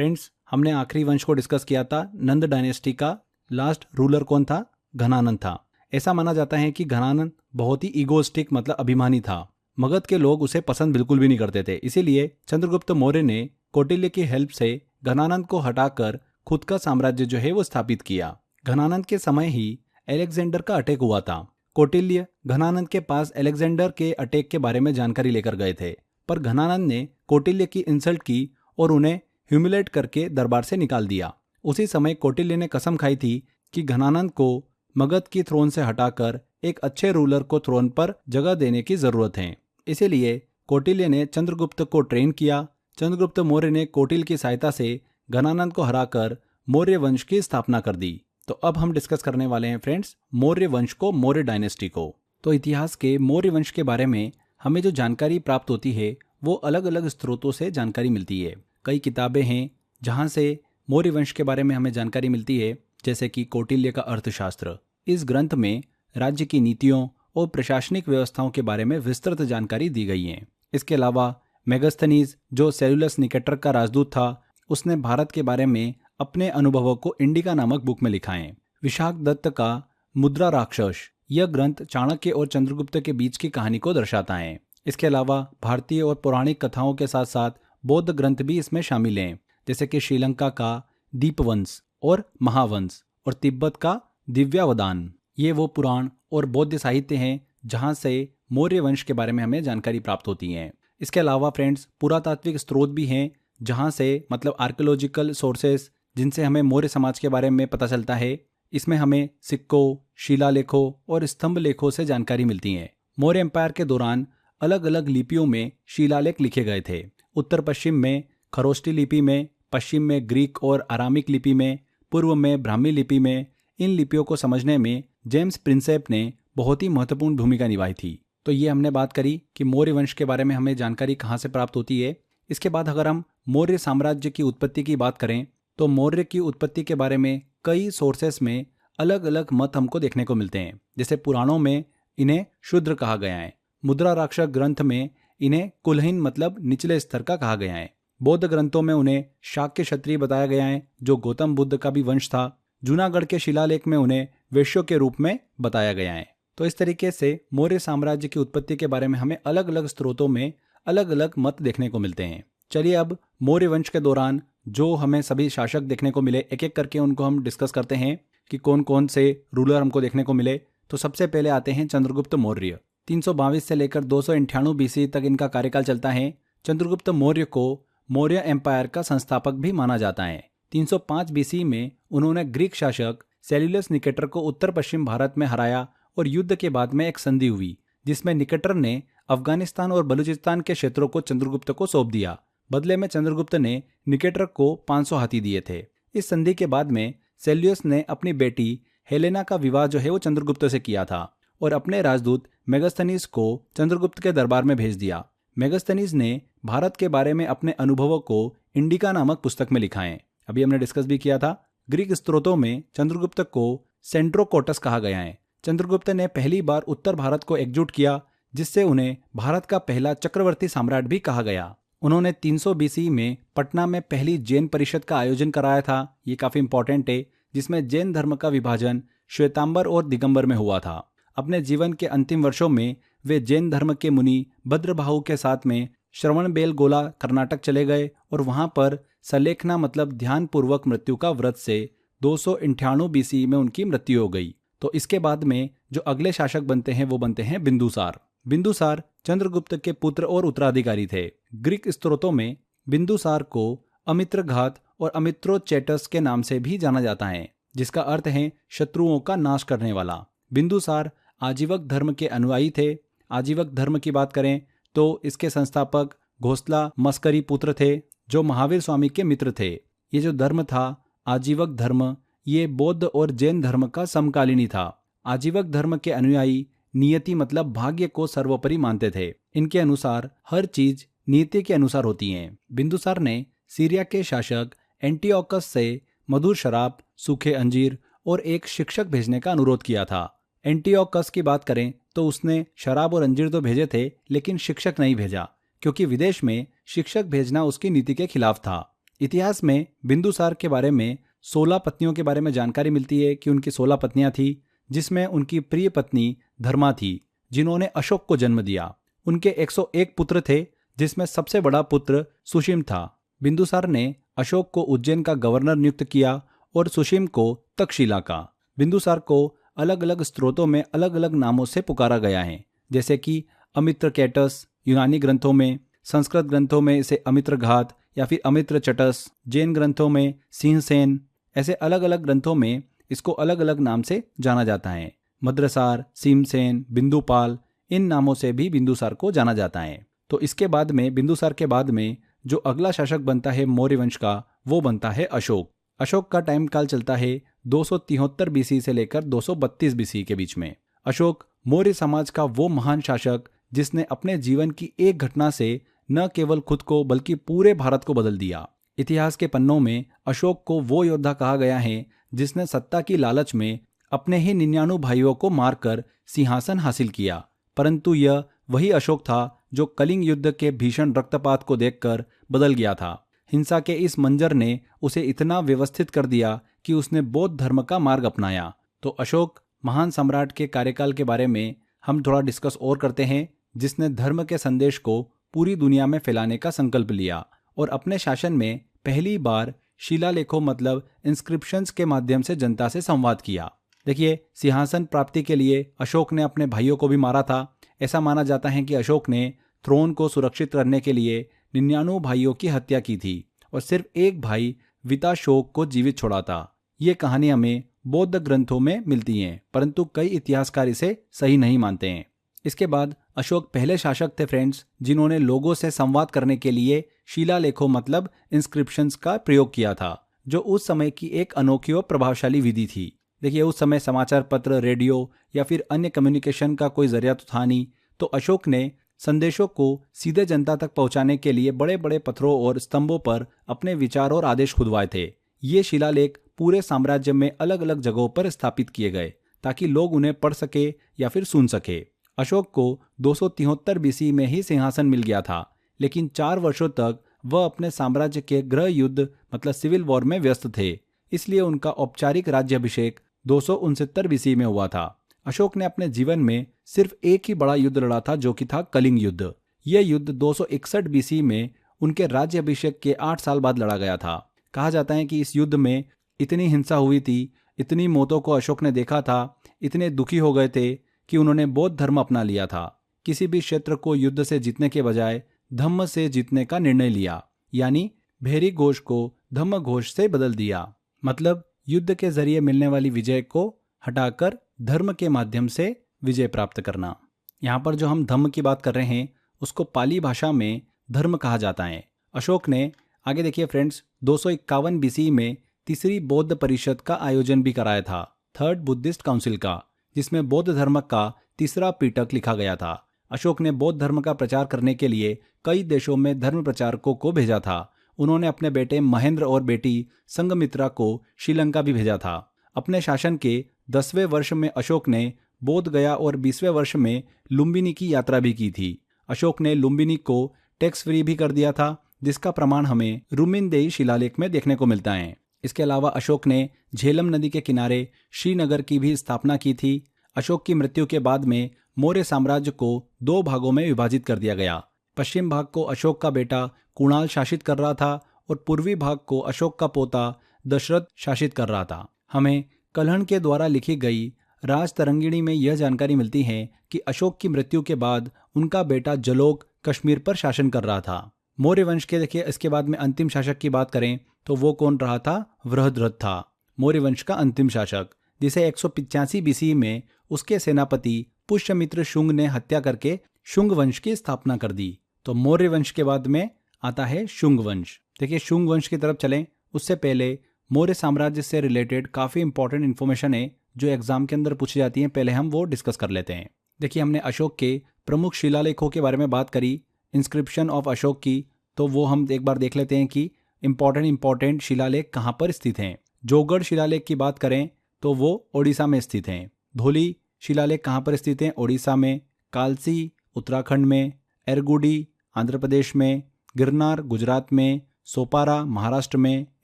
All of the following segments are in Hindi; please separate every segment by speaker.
Speaker 1: फ्रेंड्स, हमने आखिरी वंश को डिस्कस किया था। नंद डायनेस्टी का लास्ट रूलर कौन था? घनानंद था। ऐसा माना जाता है कि घनानंद बहुत ही ईगोइस्टिक मतलब अभिमानी था। मगध के लोग उसे पसंद बिल्कुल भी नहीं करते थे। इसीलिए चंद्रगुप्त मौर्य ने कौटिल्य की हेल्प से घनानंद को हटाकर खुद का साम्राज्य जो है वो स्थापित किया। घनानंद के समय ही अलेक्जेंडर का अटैक हुआ था। कौटिल्य घनानंद के पास अलेक्जेंडर के अटैक के बारे में जानकारी लेकर गए थे, पर घनानंद ने कौटिल्य की इंसल्ट की और उन्हें ह्यूमिलेट करके दरबार से निकाल दिया। उसी समय कौटिल्य ने कसम खाई थी कि घनानंद को मगध की थ्रोन से हटाकर एक अच्छे रूलर को थ्रोन पर जगह देने की जरूरत है। इसीलिए कौटिल्य ने चंद्रगुप्त को ट्रेन किया। चंद्रगुप्त मौर्य ने कौटिल्य की सहायता से घनानंद को हराकर मौर्य वंश की स्थापना कर दी। तो अब हम डिस्कस करने वाले हैं फ्रेंड्स मौर्य वंश को, मौर्य डायनेस्टी को। तो इतिहास के मौर्य वंश के बारे में हमें जो जानकारी प्राप्त होती है वो अलग अलग स्रोतों से जानकारी मिलती है। कई किताबें हैं जहाँ से मौर्य वंश के बारे में हमें जानकारी मिलती है, जैसे कि कौटिल्य का अर्थशास्त्र। इस ग्रंथ में राज्य की नीतियों और प्रशासनिक व्यवस्थाओं के बारे में विस्तृत जानकारी दी गई है। इसके अलावा मेगास्थनीज, जो सेल्यूलस निकेटर का राजदूत था, उसने भारत के बारे में अपने अनुभवों को इंडिका नामक बुक में लिखा है। विशाख दत्त का मुद्रा राक्षस, यह ग्रंथ चाणक्य और चंद्रगुप्त के बीच की कहानी को दर्शाता है। इसके अलावा भारतीय और पौराणिक कथाओं के साथ साथ बौद्ध ग्रंथ भी इसमें शामिल हैं, जैसे कि श्रीलंका का दीपवंश और महावंश और तिब्बत का दिव्यावदान। ये वो पुराण और बौद्ध साहित्य हैं जहाँ से मौर्य वंश के बारे में हमें जानकारी प्राप्त होती है। इसके अलावा फ्रेंड्स पुरातात्विक स्रोत भी हैं जहाँ से मतलब आर्कियोलॉजिकल सोर्सेस, जिनसे हमें मौर्य समाज के बारे में पता चलता है। इसमें हमें सिक्कों, शिलालेखों और स्तंभ लेखों से जानकारी मिलती है। मौर्य एम्पायर के दौरान अलग अलग लिपियों में शिलालेख लिखे गए थे। उत्तर पश्चिम में खरोष्टी लिपि में, पश्चिम में ग्रीक और आरामिक लिपि में, पूर्व में ब्राह्मी लिपि में। इन लिपियों को समझने में जेम्स प्रिंसेप ने बहुत ही महत्वपूर्ण भूमिका निभाई थी। तो ये हमने बात करी कि मौर्य वंश के बारे में हमें जानकारी कहाँ से प्राप्त होती है। इसके बाद अगर हम मौर्य साम्राज्य की उत्पत्ति की बात करें तो मौर्य की उत्पत्ति के बारे में कई सोर्सेस में अलग अलग मत हमको देखने को मिलते हैं। जैसे पुराणों में इन्हें शूद्र कहा गया है, मुद्रा राक्षस ग्रंथ में इन्हें कुलहीन मतलब निचले स्तर का कहा गया है, बौद्ध ग्रंथों में उन्हें शाक्य क्षत्रिय बताया गया है जो गौतम बुद्ध का भी वंश था, जूनागढ़ के शिलालेख में उन्हें वैश्यों के रूप में बताया गया है। तो इस तरीके से मौर्य साम्राज्य की उत्पत्ति के बारे में हमें अलग अलग स्रोतों में अलग अलग मत देखने को मिलते हैं। चलिए अब मौर्य वंश के दौरान जो हमें सभी शासक देखने को मिले, एक एक करके उनको हम डिस्कस करते हैं कि कौन कौन से रूलर हमको देखने को मिले। तो सबसे पहले आते हैं चंद्रगुप्त मौर्य। 322 से लेकर 298 बीसी तक इनका कार्यकाल चलता है। चंद्रगुप्त मौर्य को मौर्य एम्पायर का संस्थापक भी माना जाता है। 305 बीसी में उन्होंने ग्रीक शासक सेल्यूलस निकेटर को उत्तर पश्चिम भारत में हराया और युद्ध के बाद में एक संधि हुई जिसमें निकेटर ने अफगानिस्तान और बलूचिस्तान के क्षेत्रों को चंद्रगुप्त को सौंप दिया। बदले में चंद्रगुप्त ने निकेटर को 500 हाथी दिए थे। इस संधि के बाद में सेल्यूस ने अपनी बेटी हेलेना का विवाह जो है वो चंद्रगुप्त से किया था और अपने राजदूत मेगास्थनीज को चंद्रगुप्त के दरबार में भेज दिया। मेगास्थनीज ने भारत के बारे में अपने अनुभवों को इंडिका नामक पुस्तक में लिखा है। अभी हमने डिस्कस भी किया था। ग्रीक स्त्रोतों में चंद्रगुप्त को सेंट्रोकोटस कहा गया है। चंद्रगुप्त ने पहली बार उत्तर भारत को एकजुट किया जिससे उन्हें भारत का पहला चक्रवर्ती सम्राट भी कहा गया। उन्होंने 300 बीसी में पटना में पहली जैन परिषद का आयोजन कराया था। ये काफी इंपॉर्टेंट है, जिसमें जैन धर्म का विभाजन श्वेतांबर और दिगंबर में हुआ था। अपने जीवन के अंतिम वर्षों में वे जैन धर्म के मुनि भद्रबाहु के साथ में श्रवणबेलगोला कर्नाटक चले गए और वहां पर सलेखना मतलब ध्यान पूर्वक मृत्यु का व्रत से 298 बीसी में उनकी मृत्यु हो गई। तो इसके बाद में जो अगले शासक बनते हैं वो बनते हैं बिंदुसार। बिंदुसार चंद्रगुप्त के पुत्र और उत्तराधिकारी थे। ग्रीक स्त्रोतों में बिंदुसार को अमित्रघात और अमित्रोचेटस के नाम से भी जाना जाता है, जिसका अर्थ है शत्रुओं का नाश करने वाला। बिंदुसार आजीवक धर्म के अनुयायी थे। आजीवक धर्म की बात करें तो इसके संस्थापक घोसला मस्करी पुत्र थे जो महावीर स्वामी के मित्र थे। ये जो धर्म था आजीवक धर्म, ये बौद्ध और जैन धर्म का समकालीन था। आजीवक धर्म के अनुयायी नियति मतलब भाग्य को सर्वोपरि मानते थे। इनके अनुसार हर चीज नीति के अनुसार होती है। बिंदुसार ने सीरिया के शासक एंटियोकस से मधुर शराब, सूखे अंजीर और एक शिक्षक भेजने का अनुरोध किया था। एंटियोकस की बात करें तो उसने शराब और अंजीर तो भेजे थे लेकिन शिक्षक नहीं भेजा, क्योंकि विदेश में शिक्षक भेजना उसकी नीति के खिलाफ था। इतिहास में बिंदुसार के बारे में 16 पत्नियों के बारे में जानकारी मिलती है कि उनकी 16 पत्नियां थी, जिसमें उनकी प्रिय पत्नी धर्मा थी, जिन्होंने अशोक को जन्म दिया। उनके 101 पुत्र थे, जिसमें सबसे बड़ा पुत्र सुशीम था। बिंदुसार ने अशोक को उज्जैन का गवर्नर नियुक्त किया और सुशीम को तक्षशिला का। बिंदुसार को अलग अलग स्रोतों में अलग अलग नामों से पुकारा गया है, जैसे कि अमित्रकेटस यूनानी ग्रंथों में, संस्कृत ग्रंथों में इसे अमित्रघात या फिर अमित्रचटस, जैन ग्रंथों में सिंहसेन। ऐसे अलग अलग ग्रंथों में इसको अलग अलग नाम से जाना जाता है। मद्रसार, सिमसेन, बिंदुपाल, इन नामों से भी बिंदुसार को जाना जाता है। तो इसके बाद में, बिंदुसार के बाद में जो अगला शासक बनता है मौर्य वंश का, वो बनता है अशोक। अशोक का टाइम काल चलता है 273 बीसी से लेकर 232 बीसी के बीच में। अशोक मौर्य समाज का वो महान शासक जिसने अपने जीवन की एक घटना से न केवल खुद को बल्कि पूरे भारत को बदल दिया। इतिहास के पन्नों में अशोक को वो योद्धा कहा गया है जिसने सत्ता की लालच में अपने ही 99 भाइयों को मारकर सिंहासन हासिल किया। परंतु यह वही अशोक था जो कलिंग युद्ध के भीषण रक्तपात को देखकर बदल गया था। हिंसा के इस मंजर ने उसे इतना व्यवस्थित कर दिया कि उसने बौद्ध धर्म का मार्ग अपनाया। तो अशोक महान सम्राट के कार्यकाल के बारे में हम थोड़ा डिस्कस और करते हैं, जिसने धर्म के संदेश को पूरी दुनिया में फैलाने का संकल्प लिया और अपने शासन में पहली बार शिलालेखों मतलब इंस्क्रिप्शंस के माध्यम से जनता से संवाद किया। देखिए, सिंहासन प्राप्ति के लिए अशोक ने अपने भाइयों को भी मारा था। ऐसा माना जाता है कि अशोक ने थ्रोन को सुरक्षित करने के लिए 99 भाइयों की हत्या की थी और सिर्फ एक भाई विताशोक को जीवित छोड़ा था। ये कहानी हमें बौद्ध ग्रंथों में मिलती हैं, परंतु कई इतिहासकार इसे सही नहीं मानते हैं। इसके बाद अशोक पहले शासक थे फ्रेंड्स, जिन्होंने लोगों से संवाद करने के लिए शिलालेखों मतलब इंस्क्रिप्शंस का प्रयोग किया था, जो उस समय की एक अनोखी और प्रभावशाली विधि थी। देखिए, उस समय समाचार पत्र, रेडियो या फिर अन्य कम्युनिकेशन का कोई जरिया तो था नहीं, तो अशोक ने संदेशों को सीधे जनता तक पहुंचाने के लिए बड़े बड़े पत्थरों और स्तंभों पर अपने विचार और आदेश खुदवाए थे। ये शिलालेख पूरे साम्राज्य में अलग अलग जगहों पर स्थापित किए गए ताकि लोग उन्हें पढ़ सके या फिर सुन सके। अशोक को 273 बीसी में ही सिंहासन मिल गया था, लेकिन 4 वर्षों तक वह अपने साम्राज्य के गृह युद्ध मतलब सिविल वॉर में व्यस्त थे। इसलिए उनका औपचारिक राज्याभिषेक 269 बीसी में हुआ था। अशोक ने अपने जीवन में सिर्फ एक ही बड़ा युद्ध लड़ा था, जो कि था कलिंग युद्ध। यह युद्ध 261 बीसी में उनके राज्याभिषेक के 8 साल बाद लड़ा गया था। कहा जाता है कि इस युद्ध में इतनी हिंसा हुई थी, इतनी मौतों को अशोक ने देखा था, इतने दुखी हो गए थे कि उन्होंने बौद्ध धर्म अपना लिया था। किसी भी क्षेत्र को युद्ध से जीतने के बजाय धम्म से जीतने का निर्णय लिया, यानी भेरी घोष को धम्म घोष से बदल दिया। मतलब युद्ध के जरिए मिलने वाली विजय को हटाकर धर्म के माध्यम से विजय प्राप्त करना। यहाँ पर जो हम धम्म की बात कर रहे हैं उसको पाली भाषा में धर्म कहा जाता है। अशोक ने आगे देखिए फ्रेंड्स 251 बीसी में तीसरी बौद्ध परिषद का आयोजन भी कराया था, थर्ड बुद्धिस्ट काउंसिल का, जिसमें बौद्ध धर्म का तीसरा पिटक लिखा गया था। अशोक ने बौद्ध धर्म का प्रचार करने के लिए कई देशों में धर्म प्रचारकों को भेजा था। उन्होंने अपने बेटे महेंद्र और बेटी संघमित्रा को श्रीलंका भी भेजा था। अपने शासन के 10वें वर्ष में अशोक ने बोध गया और 20वें वर्ष में लुम्बिनी की यात्रा भी की थी। अशोक ने लुम्बिनी को टैक्स फ्री भी कर दिया था, जिसका प्रमाण हमें रुमिनदेई शिलालेख में देखने को मिलता है। इसके अलावा अशोक ने झेलम नदी के किनारे श्रीनगर की भी स्थापना की थी। अशोक की मृत्यु के बाद में मौर्य साम्राज्य को 2 भागों में विभाजित कर दिया गया। पश्चिम भाग को अशोक का बेटा कुणाल शासित कर रहा था और पूर्वी भाग को अशोक का पोता दशरथ शासित कर रहा था। हमें कल्हण के द्वारा लिखी गई राजतरंगिणी में यह जानकारी मिलती है कि अशोक की मृत्यु के बाद उनका बेटा जलोक कश्मीर पर शासन कर रहा था। मौर्य वंश के देखिए इसके बाद में अंतिम शासक की बात करें तो वो कौन रहा था? वृहद्रथ था, मौर्य वंश का अंतिम शासक, जिसे 185 बीसी में उसके सेनापति पुष्यमित्र शुंग ने हत्या करके शुंग वंश की स्थापना कर दी। तो मौर्य वंश के बाद में आता है शुंग वंश। देखिए शुंग वंश की तरफ चलें उससे पहले मौर्य साम्राज्य से रिलेटेड काफ़ी इंपॉर्टेंट इन्फॉर्मेशन है जो एग्जाम के अंदर पूछी जाती है, पहले हम वो डिस्कस कर लेते हैं। देखिए हमने अशोक के प्रमुख शिलालेखों के बारे में बात करी, इंस्क्रिप्शन ऑफ अशोक की, तो वो हम एक बार देख लेते हैं कि इंपॉर्टेंट शिलालेख कहाँ पर स्थित हैं। जोगढ़ शिलालेख की बात करें तो वो ओडिशा में स्थित हैं। धौली शिलालेख कहाँ पर स्थित हैं? ओडिशा में। कालसी उत्तराखंड में, एरगुडी आंध्र प्रदेश में, गिरनार गुजरात में, सोपारा महाराष्ट्र में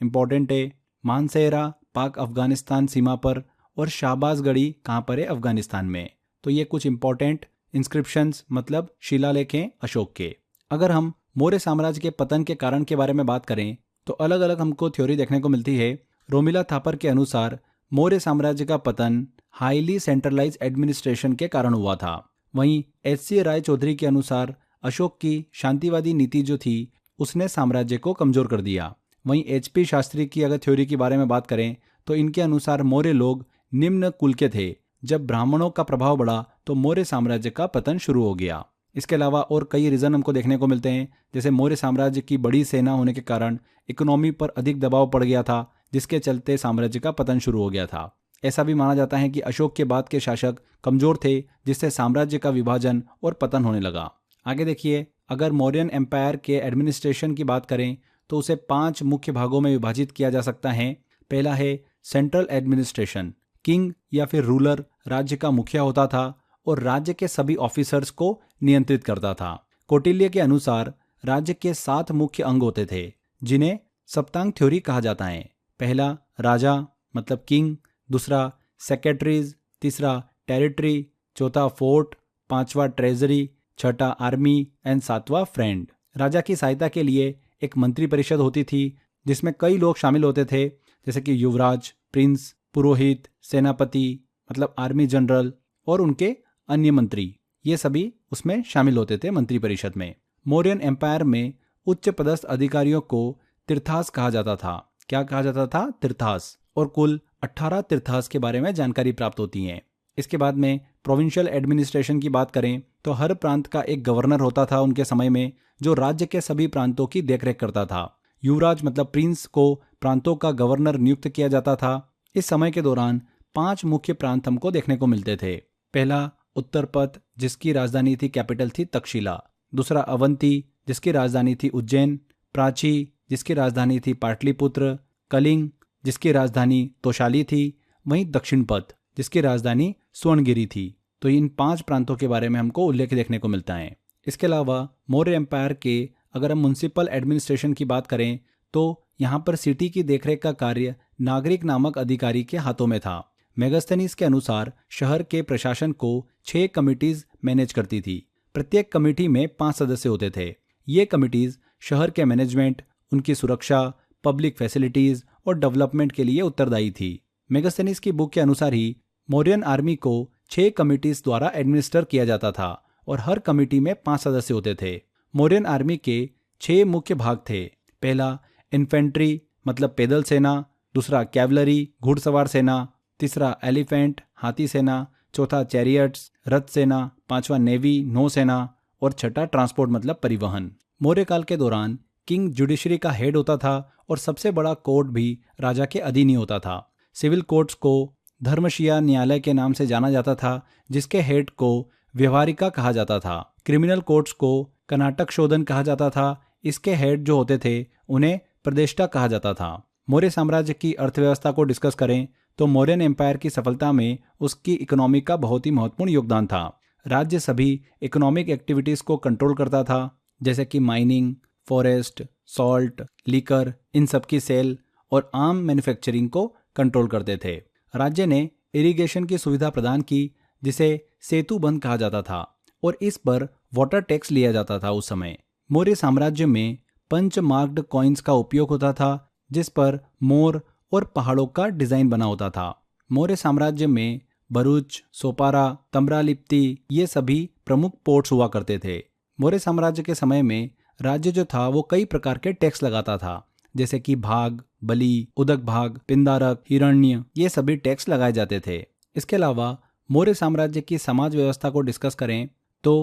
Speaker 1: इम्पोर्टेंट है, मानसेरा पाक अफगानिस्तान सीमा पर, और शाहबाजगढ़ी कहाँ पर है, अफगानिस्तान में। तो ये कुछ इंपॉर्टेंट इंस्क्रिप्शंस मतलब शिलालेख हैं अशोक के। अगर हम मौर्य साम्राज्य के पतन के कारण के बारे में बात करें तो अलग अलग हमको थ्योरी देखने को मिलती है। रोमिला थापर के अनुसार मौर्य साम्राज्य का पतन हाईली सेंट्रलाइज एडमिनिस्ट्रेशन के कारण हुआ था। वहीं एच.सी. राय चौधरी के अनुसार अशोक की शांतिवादी नीति जो थी उसने साम्राज्य को कमजोर कर दिया। वहीं एच.पी. शास्त्री की अगर थ्योरी के बारे में बात करें तो इनके अनुसार मौर्य लोग निम्न कुल के थे। जब ब्राह्मणों का प्रभाव बढ़ा तो मौर्य साम्राज्य का पतन शुरू हो गया। इसके अलावा और कई रीजन हमको देखने को मिलते हैं, जैसे मौर्य साम्राज्य की बड़ी सेना होने के कारण इकोनॉमी पर अधिक दबाव पड़ गया था, जिसके चलते साम्राज्य का पतन शुरू हो गया था। ऐसा भी माना जाता है कि अशोक के बाद के शासक कमजोर थे, जिससे साम्राज्य का विभाजन और पतन होने लगा। आगे देखिए, अगर मौर्यन एम्पायर के एडमिनिस्ट्रेशन की बात करें तो उसे 5 मुख्य भागों में विभाजित किया जा सकता है। पहला है सेंट्रल एडमिनिस्ट्रेशन। किंग या फिर रूलर राज्य का मुखिया होता था और राज्य के सभी ऑफिसर्स को नियंत्रित करता था। कौटिल्य के अनुसार राज्य के 7 मुख्य अंग होते थे, जिन्हें सप्तांग थ्योरी कहा जाता है। पहला राजा मतलब किंग, दूसरा सेक्रेटरीज, तीसरा टेरिटरी, चौथा फोर्ट, पांचवा ट्रेजरी, छठा आर्मी एंड सातवां फ्रेंड। राजा की सहायता के लिए एक मंत्री परिषद होती थी जिसमें कई लोग शामिल होते थे, जैसे कि युवराज, प्रिंस, पुरोहित, सेनापति मतलब आर्मी जनरल और उनके अन्य मंत्री, ये सभी उसमें शामिल होते थे मंत्री परिषद में। मौर्यन एम्पायर में उच्च पदस्थ अधिकारियों को तीर्थास कहा जाता था। क्या कहा जाता था? तीर्थास। और कुल 18 तीर्थास के बारे में जानकारी प्राप्त होती है। इसके बाद में प्रोविंशियल एडमिनिस्ट्रेशन की बात करें तो हर प्रांत का एक गवर्नर होता था उनके समय में, जो राज्य के सभी प्रांतों की देखरेख करता था। युवराज मतलब प्रिंस को प्रांतों का गवर्नर नियुक्त किया जाता था। इस समय के दौरान 5 मुख्य प्रांत हमको देखने को मिलते थे। पहला उत्तरपथ, जिसकी राजधानी थी, कैपिटल थी तक्षशिला। दूसरा अवंती, जिसकी राजधानी थी उज्जैन। प्राची, जिसकी राजधानी थी पाटलिपुत्र। कलिंग, जिसकी राजधानी तोशाली थी। वहीं दक्षिण पथ, जिसकी राजधानी स्वर्णगिरी थी। तो इन 5 प्रांतों के बारे में हमको उल्लेख देखने को मिलता है। इसके अलावा मौर्य एम्पायर के अगर हम म्युनिसिपल एडमिनिस्ट्रेशन की बात करें तो यहाँ पर सिटी की देखरेख का कार्य नागरिक नामक अधिकारी के हाथों में था। मेगास्थनीज के अनुसार शहर के प्रशासन को 6 कमिटीज मैनेज करती थी। प्रत्येक कमेटी में 5 सदस्य होते थे। ये कमिटीज शहर के मैनेजमेंट, उनकी सुरक्षा, पब्लिक फैसिलिटीज और डेवलपमेंट के लिए उत्तरदायी थी। मेगास्थनीज की बुक के अनुसार ही मौर्यन आर्मी को 6 कमिटीज द्वारा एडमिनिस्टर किया जाता था और हर कमेटी में 5 सदस्य होते थे। मौर्यन आर्मी के 6 मुख्य भाग थे। पहला इन्फेंट्री मतलब पैदल सेना, दूसरा कैवलरी घुड़सवार सेना, तीसरा एलिफेंट हाथी सेना, चौथा चैरियट्स रथ सेना, पांचवा नेवी नौसेना और छठा ट्रांसपोर्ट मतलब परिवहन। मौर्य काल के दौरान किंग जुडिशरी का हेड होता था और सबसे बड़ा कोर्ट भी राजा के अधीन ही होता था। सिविल कोर्ट्स को धर्मशिया न्यायालय के नाम से जाना जाता था, जिसके हेड को व्यवहारिका कहा जाता था। क्रिमिनल कोर्ट्स को कर्नाटक शोधन कहा जाता था। इसके हेड जो होते थे उन्हें प्रदेष्टा कहा जाता था। मौर्य साम्राज्य की अर्थव्यवस्था को डिस्कस करें तो मौर्यन एम्पायर की सफलता में उसकी इकोनॉमी का बहुत ही महत्वपूर्ण योगदान था। राज्य सभी इकोनॉमिक एक्टिविटीज को कंट्रोल करता था, जैसे कि माइनिंग, फॉरेस्ट, सॉल्ट, लीकर, इन सब की सेल और आम मैन्युफैक्चरिंग को कंट्रोल करते थे। राज्य ने इरिगेशन की सुविधा प्रदान की, जिसे सेतु बंद कहा जाता था, और इस पर वाटर टैक्स लिया जाता था उस समय। मौर्य साम्राज्य में पंच मार्क्ड कॉइन्स का उपयोग होता था, जिस पर मोर और पहाड़ों का डिजाइन बना होता था। मौर्य साम्राज्य में भरूच, सोपारा, तम्रालिप्ति ये सभी प्रमुख पोर्ट्स हुआ करते थे। मौर्य साम्राज्य के समय में राज्य जो था वो कई प्रकार के टैक्स लगाता था, जैसे कि भाग, बलि, उदक भाग, पिंदारक, हिरण्य, ये सभी टैक्स लगाए जाते थे। इसके अलावा मौर्य साम्राज्य की समाज व्यवस्था को डिस्कस करें तो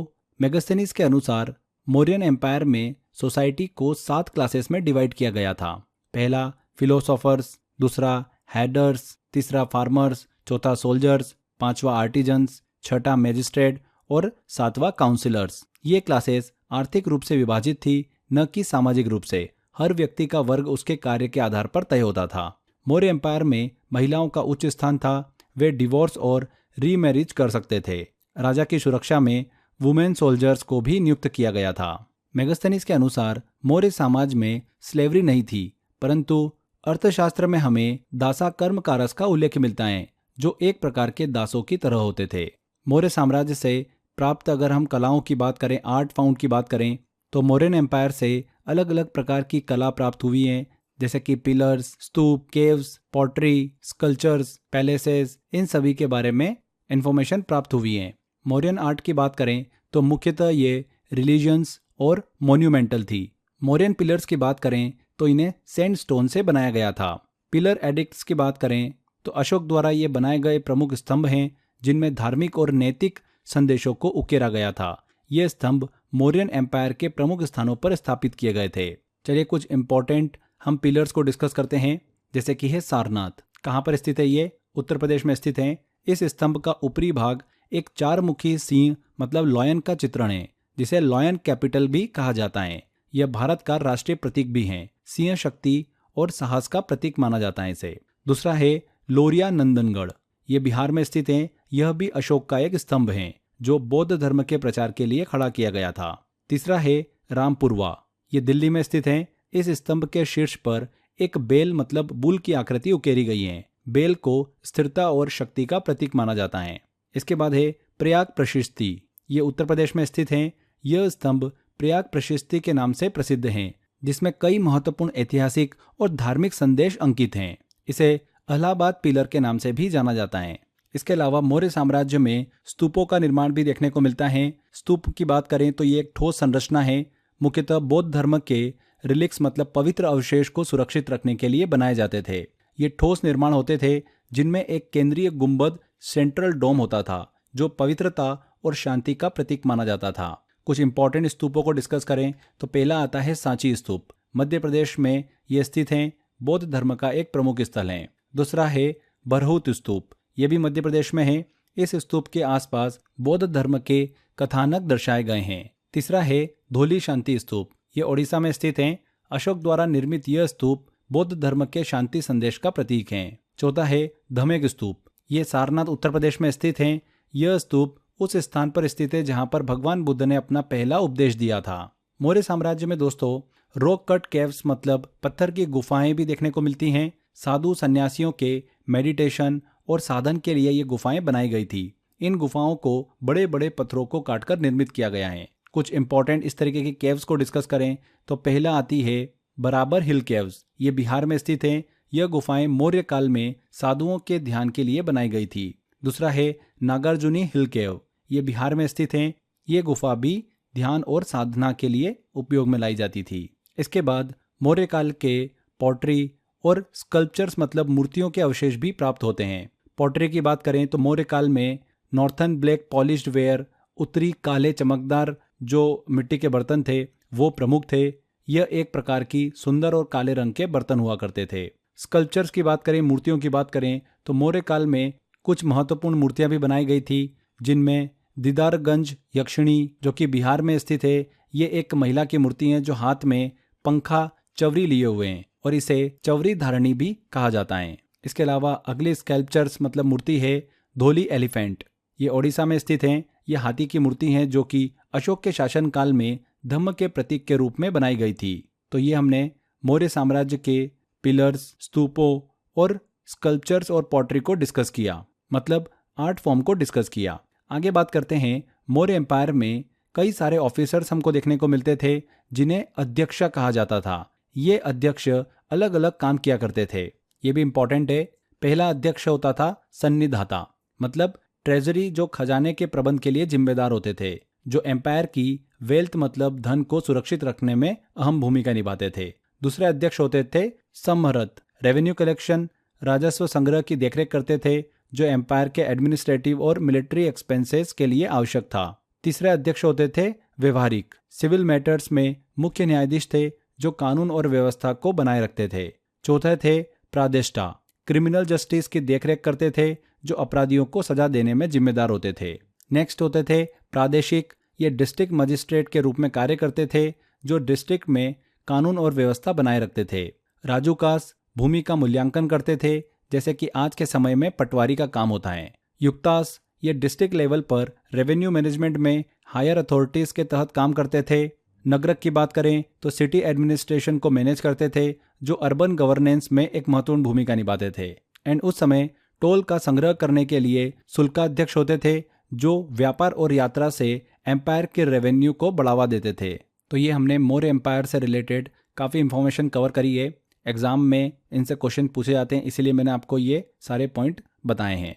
Speaker 1: मेगास्थनीज के अनुसार मौर्यन एम्पायर में सोसाइटी को 7 क्लासेस में डिवाइड किया गया था। पहला फिलोसोफर्स, दूसरा हैडर्स, तीसरा फार्मर्स, चौथा सोल्जर्स, पांचवा आर्टिजन्स, छठा मैजिस्ट्रेट और 7वां काउंसिलर्स। ये क्लासेस आर्थिक रूप से विभाजित थी, न कि सामाजिक रूप से। हर व्यक्ति का वर्ग उसके कार्य के आधार पर तय होता था। मौर्य एम्पायर में महिलाओं का उच्च स्थान था। वे डिवोर्स और रीमैरिज कर सकते थे। राजा की सुरक्षा में वुमेन सोल्जर्स को भी नियुक्त किया गया था। मेगास्थनीज के अनुसार मौर्य समाज में स्लेवरी नहीं थी, परंतु अर्थशास्त्र में हमें दासा कर्म कारस का उल्लेख मिलता है, जो एक प्रकार के दासों की तरह होते थे। मौर्य साम्राज्य से प्राप्त अगर हम कलाओं की बात करें, आर्ट फाउंड की बात करें, तो मौर्यन एम्पायर से अलग अलग प्रकार की कला प्राप्त हुई हैं, जैसे कि पिलर्स, स्तूप, केव्स, पॉटरी, स्कल्पचर्स, पैलेसेस, इन सभी के बारे में इंफॉर्मेशन प्राप्त हुई है। मौर्यन आर्ट की बात करें तो मुख्यतः ये रिलीजियंस और मोन्यूमेंटल थी। मौर्यन पिलर्स की बात करें तो इन्हें सैंडस्टोन से बनाया गया था। पिलर एडिक्ट्स की बात करें तो अशोक द्वारा ये बनाए गए प्रमुख स्तंभ हैं, जिनमें धार्मिक और नैतिक संदेशों को उकेरा गया था। ये स्तंभ मौर्यन एम्पायर के प्रमुख स्थानों पर स्थापित किए गए थे। चलिए कुछ इंपॉर्टेंट हम पिलर्स को डिस्कस करते हैं, जैसे कि है सारनाथ। कहाँ पर स्थित है ये? उत्तर प्रदेश में स्थित है। इस स्तंभ का ऊपरी भाग एक 4 मुखी सिंह मतलब लॉयन का चित्रण है, जिसे लॉयन कैपिटल भी कहा जाता है। यह भारत का राष्ट्रीय प्रतीक भी है। सिंह शक्ति और साहस का प्रतीक माना जाता है इसे। दूसरा है लोरिया नंदनगढ़। ये बिहार में स्थित है। यह भी अशोक का एक स्तंभ है, जो बौद्ध धर्म के प्रचार के लिए खड़ा किया गया था। तीसरा है रामपुरवा। ये दिल्ली में स्थित है। इस स्तंभ के शीर्ष पर एक बेल मतलब बुल की आकृति उकेरी गई है। बेल को स्थिरता और शक्ति का प्रतीक माना जाता है। इसके बाद है प्रयाग प्रशस्ति। ये उत्तर प्रदेश में स्थित है। यह स्तंभ प्रयाग प्रशस्ति के नाम से प्रसिद्ध है, जिसमें कई महत्वपूर्ण ऐतिहासिक और धार्मिक संदेश अंकित हैं। इसे इलाहाबाद पिलर के नाम से भी जाना जाता है। इसके अलावा मौर्य साम्राज्य में स्तूपों का निर्माण भी देखने को मिलता है। स्तूप की बात करें तो ये एक ठोस संरचना है, मुख्यतः बौद्ध धर्म के रिलिक्स मतलब पवित्र अवशेष को सुरक्षित रखने के लिए बनाए जाते थे। ये ठोस निर्माण होते थे, जिनमें एक केंद्रीय गुंबद सेंट्रल डोम होता था, जो पवित्रता और शांति का प्रतीक माना जाता था। कुछ इंपॉर्टेंट स्तूपों को डिस्कस करें तो पहला आता है सांची स्तूप। मध्य प्रदेश में ये स्थित है, बौद्ध धर्म का एक प्रमुख स्थल है। दूसरा है बरहुत स्तूप। यह भी मध्य प्रदेश में है। इस स्तूप के आसपास बौद्ध धर्म के कथानक दर्शाए गए हैं। तीसरा है धौली शांति स्तूप। ये ओडिशा में स्थित है। अशोक द्वारा निर्मित यह स्तूप बौद्ध धर्म के शांति संदेश का प्रतीक है। चौथा है धमेक स्तूप। ये सारनाथ उत्तर प्रदेश में स्थित है। यह स्तूप उस स्थान पर स्थित है जहां पर भगवान बुद्ध ने अपना पहला उपदेश दिया था। मौर्य साम्राज्य में दोस्तों रॉक कट केव्स मतलब पत्थर की गुफाएं भी देखने को मिलती हैं। साधु सन्यासियों के मेडिटेशन और साधन के लिए ये गुफाएं बनाई गई थी। इन गुफाओं को बड़े बड़े पत्थरों को काटकर निर्मित किया गया है। कुछ इंपॉर्टेंट इस तरीके की केव्स को डिस्कस करें तो पहला आती है बराबर हिल केव्स। ये बिहार में स्थित है। यह गुफाएं मौर्य काल में साधुओं के ध्यान के लिए बनाई गई थी। दूसरा है नागार्जुनी हिल केव। ये बिहार में स्थित है। ये गुफा भी ध्यान और साधना के लिए उपयोग में लाई जाती थी। इसके बाद मौर्य काल के पॉटरी और स्कल्पचर्स मतलब मूर्तियों के अवशेष भी प्राप्त होते हैं। पॉटरी की बात करें तो मौर्य काल में नॉर्थन ब्लैक पॉलिश्ड वेयर, उत्तरी काले चमकदार जो मिट्टी के बर्तन थे वो प्रमुख थे। यह एक प्रकार की सुंदर और काले रंग के बर्तन हुआ करते थे। स्कल्पचर्स की बात करें, मूर्तियों की बात करें तो मौर्य काल में कुछ महत्वपूर्ण मूर्तियां भी बनाई गई थी, जिनमें दीदारगंज यक्षिणी जो कि बिहार में स्थित है। ये एक महिला की मूर्ति है जो हाथ में पंखा चवरी लिए हुए हैं और इसे चवरी धारणी भी कहा जाता है। इसके अलावा अगले स्कल्पचर्स मतलब मूर्ति है धौली एलिफेंट। ये ओडिशा में स्थित है। यह हाथी की मूर्ति है जो कि अशोक के शासन काल में धम्म के प्रतीक के रूप में बनाई गई थी। तो ये हमने मौर्य साम्राज्य के पिलर्स, स्तूपों और स्कल्पचर्स और पॉटरी को डिस्कस किया, मतलब आर्ट फॉर्म को डिस्कस किया। आगे बात करते हैं। मौर्य एम्पायर में कई सारे ऑफिसर्स हमको देखने को मिलते थे, जिन्हें अध्यक्ष कहा जाता था। ये अध्यक्ष अलग अलग काम किया करते थे। ये भी इंपॉर्टेंट है। पहला अध्यक्ष होता था सन्निधाता, मतलब ट्रेजरी जो खजाने के प्रबंध के लिए जिम्मेदार होते थे, जो एम्पायर की वेल्थ मतलब धन को सुरक्षित रखने में अहम भूमिका निभाते थे। दूसरे अध्यक्ष होते थे सम्मरत, रेवेन्यू कलेक्शन राजस्व संग्रह की देखरेख करते थे, जो एम्पायर के एडमिनिस्ट्रेटिव और मिलिट्री एक्सपेंसेस के लिए आवश्यक था। तीसरे अध्यक्ष होते थे व्यवहारिक, सिविल मैटर्स में मुख्य न्यायाधीश थे जो कानून और व्यवस्था को बनाए रखते थे। चौथे थे प्रादेष्टा, क्रिमिनल जस्टिस की देखरेख करते थे, जो अपराधियों को सजा देने में जिम्मेदार होते थे। नेक्स्ट होते थे प्रादेशिक, ये डिस्ट्रिक्ट मजिस्ट्रेट के रूप में कार्य करते थे, जो डिस्ट्रिक्ट में कानून और व्यवस्था बनाए रखते थे। राजूकास भूमि का मूल्यांकन करते थे, जैसे कि आज के समय में पटवारी का काम होता है। युक्तास ये डिस्ट्रिक्ट लेवल पर रेवेन्यू मैनेजमेंट में हायर अथॉरिटीज के तहत काम करते थे। नगरक की बात करें तो सिटी एडमिनिस्ट्रेशन को मैनेज करते थे, जो अर्बन गवर्नेंस में एक महत्वपूर्ण भूमिका निभाते थे। एंड उस समय टोल का संग्रह करने के लिए शुल्काध्यक्ष होते थे, जो व्यापार और यात्रा से एम्पायर के रेवेन्यू को बढ़ावा देते थे। तो ये हमने मौर्य एम्पायर से रिलेटेड काफ़ी इंफॉर्मेशन कवर करी है। एग्जाम में इनसे क्वेश्चन पूछे जाते हैं, इसीलिए मैंने आपको ये सारे पॉइंट बताए हैं।